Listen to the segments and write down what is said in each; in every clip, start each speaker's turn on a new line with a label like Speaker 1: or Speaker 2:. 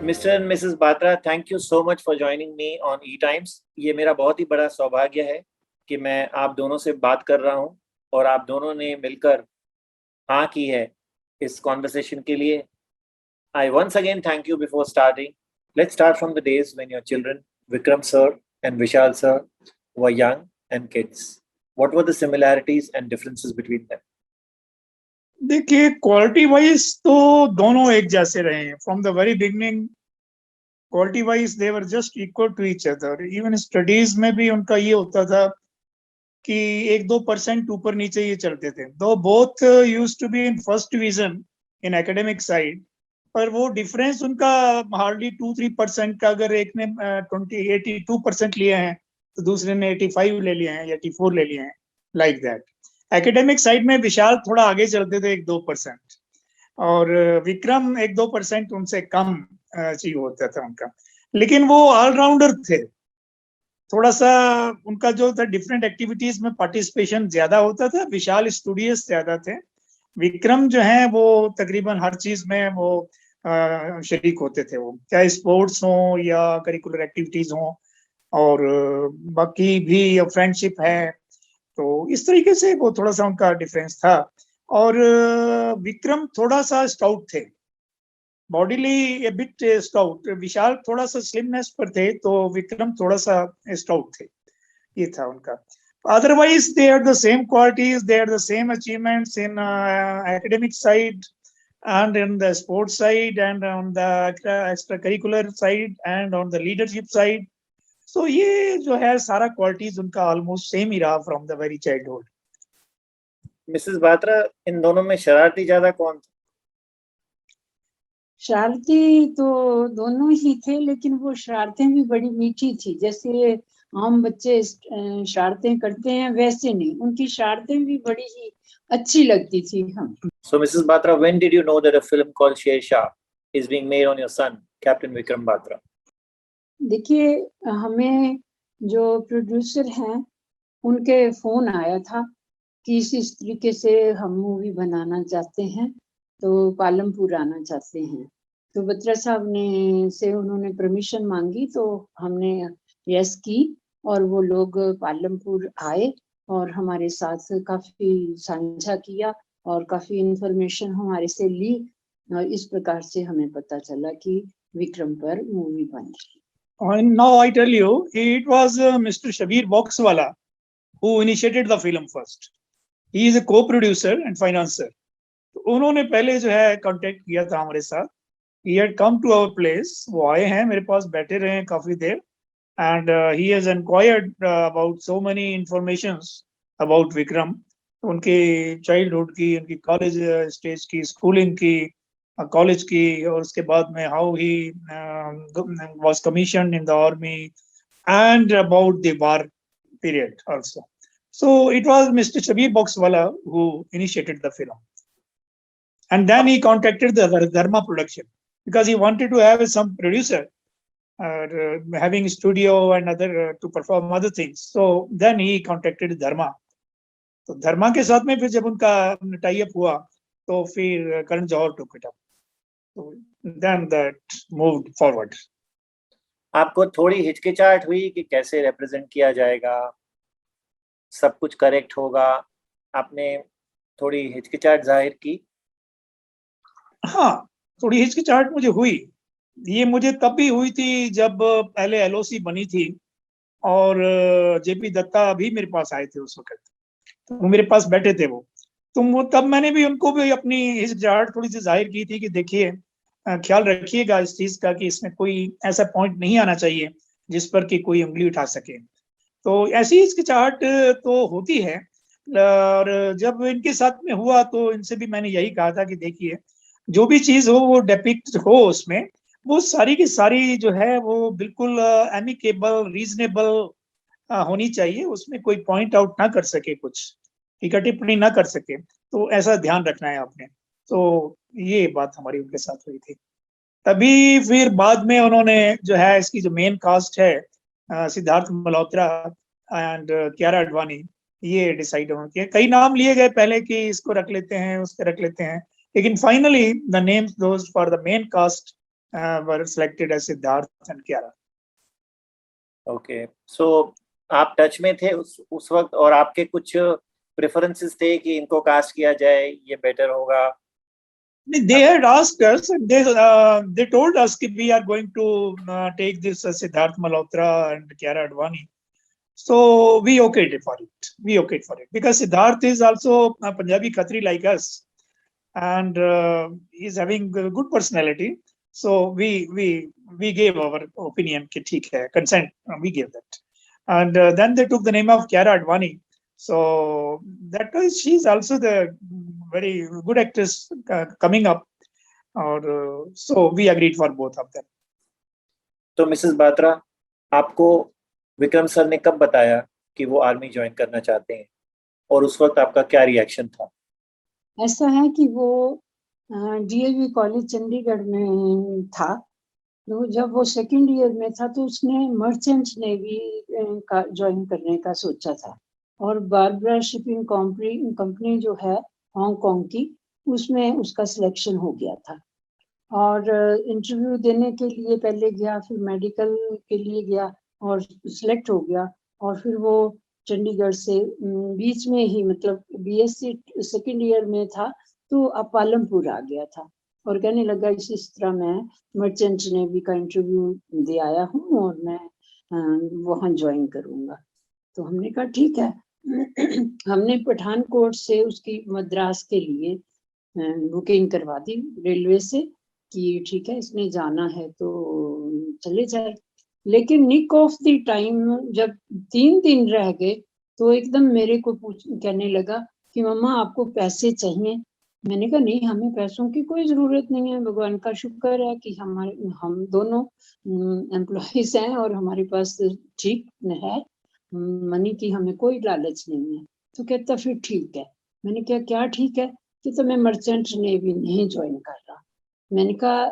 Speaker 1: Mister and Mrs Batra, thank you so much for joining me on E times. ये मेरा बहुत ही बड़ा सौभाग्य है कि मैं आप दोनों से बात कर रहा हूँ और आप दोनों ने मिलकर हाँ की है इस कॉन्वर्सेशन के लिए। I once again thank you before starting. Let's start from the days when your children, Vikram sir and Vishal sir, were young and kids. What were the similarities and differences between them?
Speaker 2: देखिए, quality wise तो दोनों एक जैसे रहे हैं from the very beginning. Quality wise they were just equal to each other. Even studies में भी उनका ये होता था कि 1-2% ऊपर नीचे ये चलते थे। दो both used to be in first division in academic side, पर वो डिफरेंस उनका हार्डली 2-3% का। अगर एक ने 82% लिए हैं तो दूसरे ने 85 ले लिए हैं या 84 ले लिए हैं, लाइक दैट। एकेडमिक साइड में विशाल थोड़ा आगे चलते थे 1-2%, और विक्रम 1-2% उनसे कम अचीव होता था उनका। लेकिन वो ऑलराउंडर थे। थोड़ा सा उनका जो था डिफरेंट एक्टिविटीज में पार्टिसिपेशन ज्यादा होता था। विशाल स्टूडियस ज्यादा थे। विक्रम जो है वो तकरीबन हर चीज में वो शरीक होते थे, वो चाहे स्पोर्ट्स हो या करिकुलर एक्टिविटीज हो, और बाकी भी फ्रेंडशिप है। तो इस तरीके से वो थोड़ा सा उनका डिफरेंस था। और विक्रम थोड़ा सा स्टाउट थे, बॉडीली ए बिट स्टाउट। विशाल थोड़ा सा स्लिमनेस पर थे, तो विक्रम थोड़ा सा स्टाउट थे। ये था उनका। Otherwise, they had the same qualities, they had the same achievements in academic side and in the sports side and on the extracurricular side and on the leadership side. So ये जो है सारा qualities उनका almost same ही रहा from the very childhood.
Speaker 1: Mrs Batra, इन दोनों में शरारती ज्यादा कौन था?
Speaker 3: शरारती तो दोनों ही थे, लेकिन वो शरारतें भी बड़ी मीठी थी। जैसे आम बच्चे शरारतें करते हैं वैसे नहीं, उनकी शरारतें भी बड़ी ही अच्छी लगती थी हम।
Speaker 1: So Mrs. Batra, when did you know that a film called Sher Shah is being made on your son, Captain Vikram Batra?
Speaker 3: देखिए, हमें जो प्रोड्यूसर हैं उनके फोन आया था कि इस तरीके से हम मूवी बनाना चाहते हैं, तो पालमपुर आना चाहते हैं। तो बत्रा साहब ने से उन्होंने परमिशन मांगी, तो हमने यस की और वो लोग पालमपुर आए और हमारे साथ काफी साझा किया और काफी इंफॉर्मेशन हमारे से ली, और इस प्रकार से हमें पता चला कि विक्रम पर मूवी बन रही।
Speaker 2: And now I tell you, it was Mr. Shabir Boxwala who initiated the film first. He is a co-producer and financer. तो उन्होंने पहले जो है कांटेक्ट किया था हमारे साथ। He had come to our place. वो आए हैं, मेरे पास बैठे रहे हैं काफी देर, and he has inquired about so many informations about Vikram. उनके चाइल्डहुड की, उनकी कॉलेज स्टेज की, स्कूलिंग की, कॉलेज की, और उसके बाद में how he was commissioned in the army and about the war period also. So it was Mr. Shabir Boxwala who initiated the film. And then he contacted the Dharma production because he wanted to have some producer having studio and other to perform other things. So then he contacted Dharma. तो धर्मा के साथ में फिर जब उनका tie up हुआ तो फिर Karan Johar took it up. So then that moved forward.
Speaker 1: आपको थोड़ी हिचकिचाहट हुई कि कैसे रिप्रेजेंट किया जाएगा, सब कुछ करेक्ट होगा? आपने थोड़ी हिचकिचाहट जाहिर की?
Speaker 2: हाँ, थोड़ी हिचकिचाहट मुझे हुई। ये मुझे तब भी हुई थी जब पहले एलओसी बनी थी और जेपी दत्ता भी मेरे पास आए थे उस वक्त, तो मेरे पास बैठे थे वो। तो तब मैंने भी उनको भी अपनी हिचकिचाहट थोड़ी सी जाहिर की थी कि देखिए, ख्याल रखिएगा इस चीज का कि इसमें कोई ऐसा पॉइंट नहीं आना चाहिए जिस पर कि कोई उंगली उठा सके। तो ऐसी हिचकिचाहट तो होती है। और जब इनके साथ में हुआ तो इनसे भी मैंने यही कहा था कि देखिए, जो भी चीज हो वो डिपिक्ट हो उसमें, वो सारी की सारी जो है वो बिल्कुल एमिकेबल, रीजनेबल होनी चाहिए। उसमें कोई पॉइंट आउट ना कर सके, कुछ टीका टिप्पणी ना कर सके, तो ऐसा ध्यान रखना है आपने। तो ये बात हमारी उनके साथ हुई थी। तभी फिर बाद में उन्होंने जो है इसकी जो मेन कास्ट है सिद्धार्थ मल्होत्रा एंड कियारा आडवाणी, ये डिसाइड हो गया। कई नाम लिए गए पहले कि इसको रख लेते हैं, उसको रख लेते हैं, लेकिन finally the names those for the main cast were selected as Siddharth and Kiara.
Speaker 1: Okay, so आप टच में थे उस वक्त, और आपके कुछ प्रेफरेंसेस थे कि इनको कास्ट किया जाए, ये बेटर होगा?
Speaker 2: They had asked us, and they told us that we are going to take this Siddharth Malhotra and Kiara Advani. So we okayed for it. We okayed for it because Siddharth is also a Punjabi Khatri like us, and he's having a good personality. So we gave our opinion. ठीक है, consent. We gave that, and then they took the name of Kiara Advani. So that was, she's also the very good actress coming up, or so we agreed for both of them.
Speaker 1: तो Mrs Batra, आपको Vikram sir ने कब बताया कि वो army join करना चाहते हैं, और उस वक्त आपका क्या रिएक्शन था?
Speaker 3: ऐसा है कि वो डीएवी कॉलेज चंडीगढ़ में था, तो जब वो सेकंड ईयर में था तो उसने मर्चेंट नेवी का ज्वाइन करने का सोचा था, और बारबरा शिपिंग कंपनी जो है हांगकांग की, उसमें उसका सिलेक्शन हो गया था। और इंटरव्यू देने के लिए पहले गया, फिर मेडिकल के लिए गया और सिलेक्ट हो गया, और फिर वो चंडीगढ़ से बीच में ही, मतलब बीएससी सेकंड ईयर में था तो अब पालमपुर आ गया था, और कहने लगा इस तरह मैं मर्चेंट नेवी का इंटरव्यू दे आया हूँ और मैं वहाँ ज्वाइन करूँगा। तो हमने कहा ठीक है। हमने पठानकोट से उसकी मद्रास के लिए बुकिंग करवा दी रेलवे से कि ठीक है इसने जाना है तो चले जाए। लेकिन निक ऑफ द टाइम जब 3 दिन रह गए तो एकदम मेरे को कहने लगा कि मम्मा आपको पैसे चाहिए। मैंने कहा नहीं, हमें पैसों की कोई जरूरत नहीं है, भगवान का शुक्र है कि हम दोनों एम्प्लॉइज हैं और हमारे पास ठीक है, मनी की हमें कोई लालच नहीं है। तो कहता फिर ठीक है। मैंने कहा क्या ठीक है? कि तो मैं मर्चेंट नेवी नहीं ज्वाइन कर रहा। मैंने कहा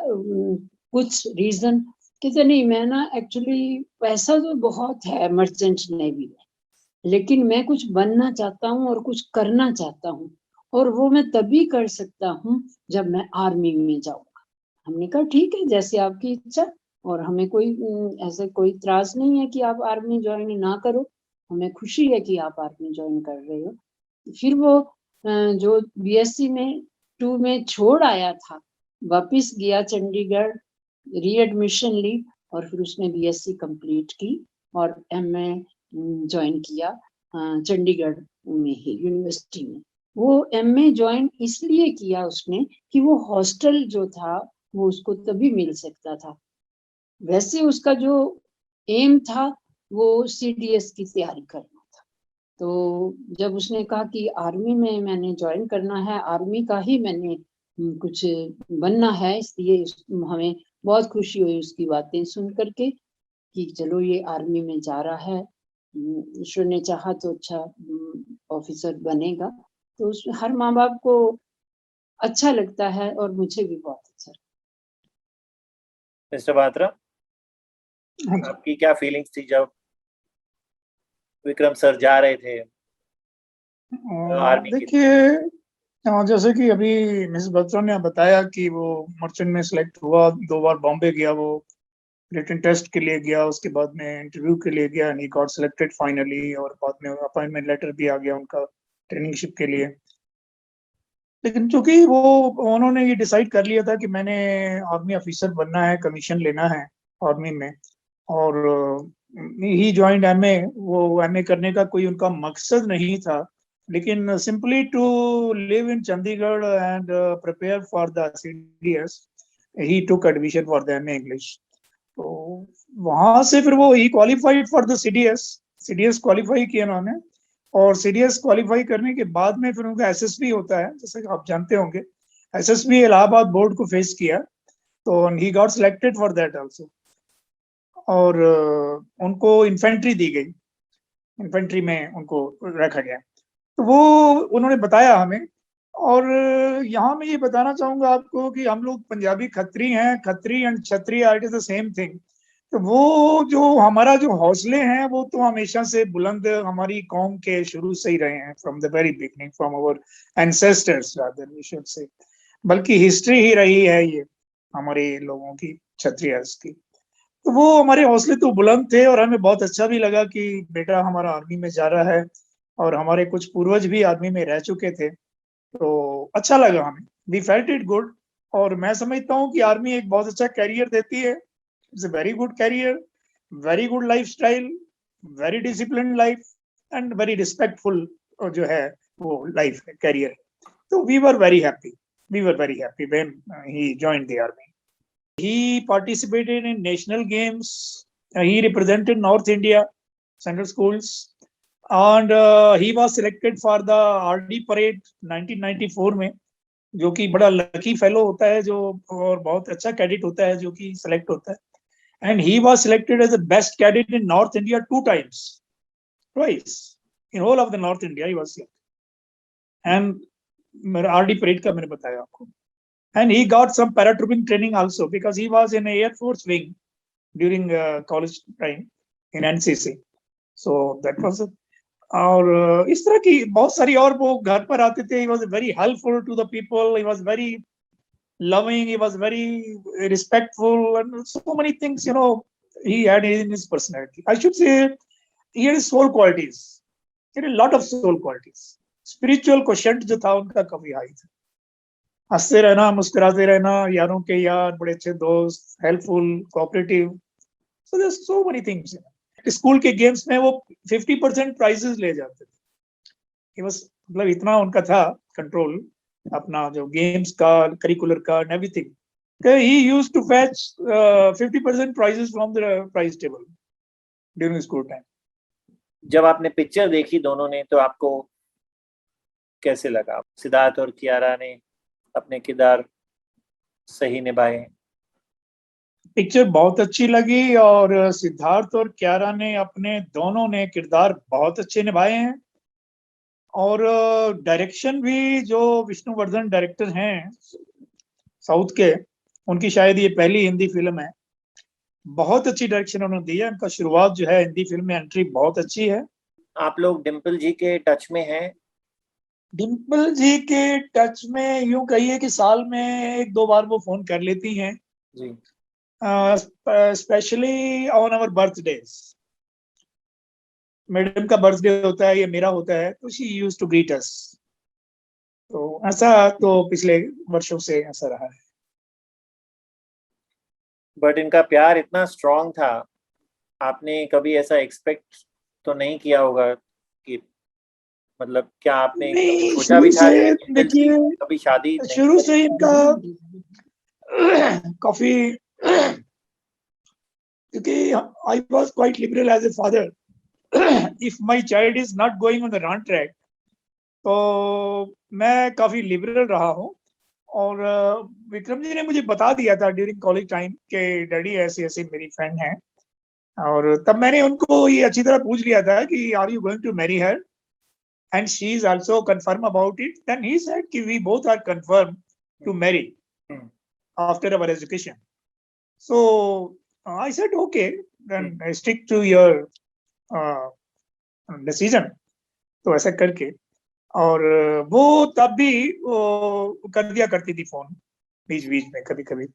Speaker 3: कुछ रीजन? कहते नहीं, मैं ना एक्चुअली पैसा तो बहुत है मर्चेंट नेवी में, लेकिन मैं कुछ बनना चाहता हूँ और कुछ करना चाहता हूँ, और वो मैं तभी कर सकता हूँ जब मैं आर्मी में जाऊंगा। हमने कहा ठीक है, जैसे आपकी इच्छा, और हमें कोई ऐसे कोई त्रास नहीं है कि आप आर्मी ज्वाइन ना करो, हमें खुशी है कि आप आर्मी ज्वाइन कर रहे हो। फिर वो जो बीएससी में 2 में छोड़ आया था, वापिस गया चंडीगढ़, रीएडमिशन ली, और फिर उसने बीएससी कंप्लीट की और एमए ज्वाइन किया चंडीगढ़ में ही यूनिवर्सिटी में। वो एमए ज्वाइन इसलिए किया उसने कि वो हॉस्टल जो था वो उसको तभी मिल सकता था। वैसे उसका जो एम था वो सीडीएस की तैयारी करना था। तो जब उसने कहा कि आर्मी में मैंने ज्वाइन करना है, आर्मी का ही मैंने कुछ बनना है, इसलिए हमें बहुत खुशी हुई उसकी बातें सुन करके कि चलो ये आर्मी में जा रहा है, ईश्वर ने चाहा तो अच्छा ऑफिसर बनेगा। तो हर माँ बाप को अच्छा लगता है और मुझे भी बहुत अच्छा लगता है।
Speaker 1: मिस्टर बात्रा, आपकी क्या फीलिंग्स थी जब विक्रम सर जा रहे थे आर्मी की?
Speaker 2: देखिए जैसे कि अभी मिस बत्रा ने बताया कि वो मर्चेंट में सिलेक्ट हुआ, 2 बार बॉम्बे गया, वो रिटन टेस्ट के लिए गया, उसके बाद में इंटरव्यू के लिए गया, ही गॉट सिलेक्टेड फाइनली, और बाद में अपॉइंटमेंट लेटर भी आ गया उनका ट्रेनिंगशिप के लिए। लेकिन चूंकि वो उन्होंने ये डिसाइड कर लिया था कि मैंने आर्मी ऑफिसर बनना है, कमीशन लेना है आर्मी में, और ही ज्वाइंड एमए। वो एमए करने का कोई उनका मकसद नहीं था, लेकिन simply to live in Chandigarh and prepare for the CDS, he took admission for the MA English. तो वहां से फिर वो he qualified for the CDS qualify किया उन्होंने, और सीडीएस क्वालिफाई करने के बाद में फिर उनका एसएसबी होता है, जैसे कि आप जानते होंगे। एसएसबी इलाहाबाद बोर्ड को फेस किया, तो he got selected for that also, और उनको इन्फेंट्री दी गई, इन्फेंट्री में उनको रखा गया। तो वो उन्होंने बताया हमें। और यहाँ मैं ये बताना चाहूंगा आपको कि हम लोग पंजाबी खत्री हैं, Khatri and Kshatriya it is the same thing. तो वो जो हमारा जो हौसले हैं वो तो हमेशा से बुलंद हमारी कौम के शुरू से ही रहे हैं, from the very beginning, from our ancestors rather we should say. बल्कि हिस्ट्री ही रही है ये हमारे लोगों की, क्षत्रियस की। तो वो हमारे हौसले तो बुलंद थे और हमें बहुत अच्छा भी लगा कि बेटा हमारा आर्मी में जा रहा है, और हमारे कुछ पूर्वज भी आर्मी में रह चुके थे, तो अच्छा लगा हमें। We felt it good. और मैं समझता हूँ कि आर्मी एक बहुत अच्छा कैरियर देती है। It's a very good career, very good life style, very discipline life and very respectful जो है वो लाइफ कैरियर है। तो we were very happy when he joined the army. He participated in national games. He represented North India Central Schools, and he was selected for the RD Parade 1994 में, जो कि बड़ा lucky fellow होता है जो, और बहुत अच्छा कैडेट होता है जो कि सेलेक्ट होता है। And he was selected as the best cadet in North India 2 times, twice in whole of the North India he was selected. And मेरा RD Parade का मैंने बताया आपको। And he got some paratrooping training also because he was in Air Force wing during college time in NCC. So that was it. और इस तरह की बहुत सारी, और वो घर पर आते थे, he was very helpful to the people, he was very loving, he was very respectful, and so many things, you know, he had in his personality. I should say he had soul qualities. He had a lot of soul qualities. Spiritual quotient जो था उनका काफी high था। हंसते रहना, मुस्कुराते रहना, यारों के यार, बड़े अच्छे दोस्त, helpful, cooperative. So there so many things. School के गेम्स में वो 50% प्राइजेस ले जाते थे। बस मतलब इतना उनका था कंट्रोल अपना जो गेम्स का, करिकुलर का, everything. He used to fetch 50% prizes from the prize table during school time.
Speaker 1: जब आपने पिक्चर देखी दोनों ने, तो आपको कैसे लगा? सिद्धार्थ और कियारा ने अपने किरदार सही निभाए?
Speaker 2: पिक्चर बहुत अच्छी लगी, और सिद्धार्थ और कियारा ने अपने दोनों ने किरदार बहुत अच्छे निभाए हैं। और डायरेक्शन भी, जो विष्णुवर्धन डायरेक्टर हैं साउथ के, उनकी शायद ये पहली हिंदी फिल्म है। बहुत अच्छी डायरेक्शन उन्होंने दी है। उनका शुरुआत जो है हिंदी फिल्म में, एंट्री बहुत अच्छी है।
Speaker 1: आप लोग डिम्पल जी के टच में हैं?
Speaker 2: डिम्पल जी के टच में यूं कहिए कि साल में 1-2 बार वो फोन कर लेती हैं
Speaker 1: जी।
Speaker 2: Specially on our birthdays. Madam का बर्थडे होता है या मेरा होता है, तो she used to greet us. तो ऐसा तो पिछले वर्षों से ऐसा रहा है।
Speaker 1: बट इनका प्यार इतना स्ट्रॉन्ग था, आपने कभी ऐसा एक्सपेक्ट तो नहीं किया होगा कि, मतलब क्या आपने
Speaker 2: नहीं,
Speaker 1: सोचा भी था कि
Speaker 2: देखिए,
Speaker 1: कभी शादी नहीं
Speaker 2: शुरू से इनका काफी, क्योंकि I was quite liberal as a father. If my child is not going on the wrong track, तो मैं काफी लिबरल रहा हूँ। और विक्रम जी ने मुझे बता दिया था ड्यूरिंग कॉलेज टाइम के डैडी ऐसे ऐसे मेरी फ्रेंड हैं, और तब मैंने उनको ये अच्छी तरह पूछ लिया था कि are you going to marry her, and she is also confirm about it. Then he said कि we both are confirm to marry after our education. So I said okay, then stick to your decision. तो ऐसा करके, और वो तब भी वो कर दिया करती थी फोन बीच बीच में कभी कभी।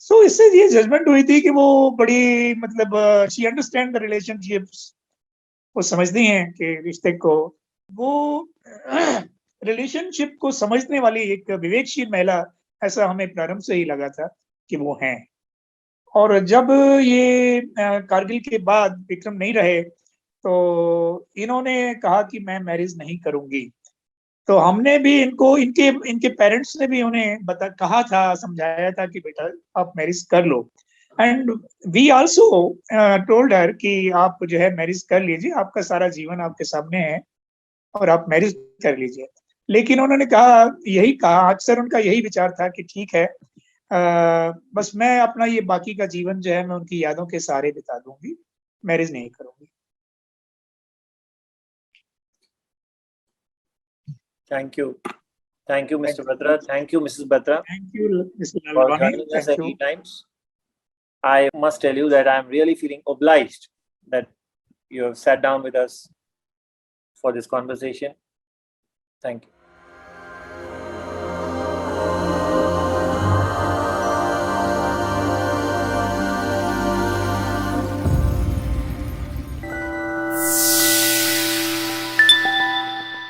Speaker 2: सो इससे ये जजमेंट हुई थी कि वो बड़ी, मतलब शी अंडरस्टैंड द रिलेशनशिप्स, वो समझती हैं कि रिश्ते को, वो रिलेशनशिप को समझने वाली एक विवेकशील महिला, ऐसा हमें प्रारंभ से ही लगा था कि वो हैं। और जब ये कारगिल के बाद विक्रम नहीं रहे, तो इन्होंने कहा कि मैं मैरिज नहीं करूंगी। तो हमने भी इनको, इनके इनके पेरेंट्स ने भी उन्हें कहा था, समझाया था कि बेटा आप मैरिज कर लो। And we also told her कि आप जो है मैरिज कर लीजिए, आपका सारा जीवन आपके सामने है और आप मैरिज कर लीजिए। लेकिन उन्होंने कहा, यही कहा, अक्सर उनका यही विचार था कि ठीक है, बस मैं अपना ये बाकी का जीवन जो है मैं उनकी यादों के सहारे बिता दूंगी, मैरिज नहीं करूंगी।
Speaker 1: Thank you, Mr. Batra. Thank you, Mrs. Batra.
Speaker 2: Thank you, Mr.
Speaker 1: for
Speaker 2: Lalwani.
Speaker 1: joining us
Speaker 2: Thank
Speaker 1: at
Speaker 2: you.
Speaker 1: E-Times. I must tell you that I'm really feeling obliged that you have sat down with us for this conversation. Thank you.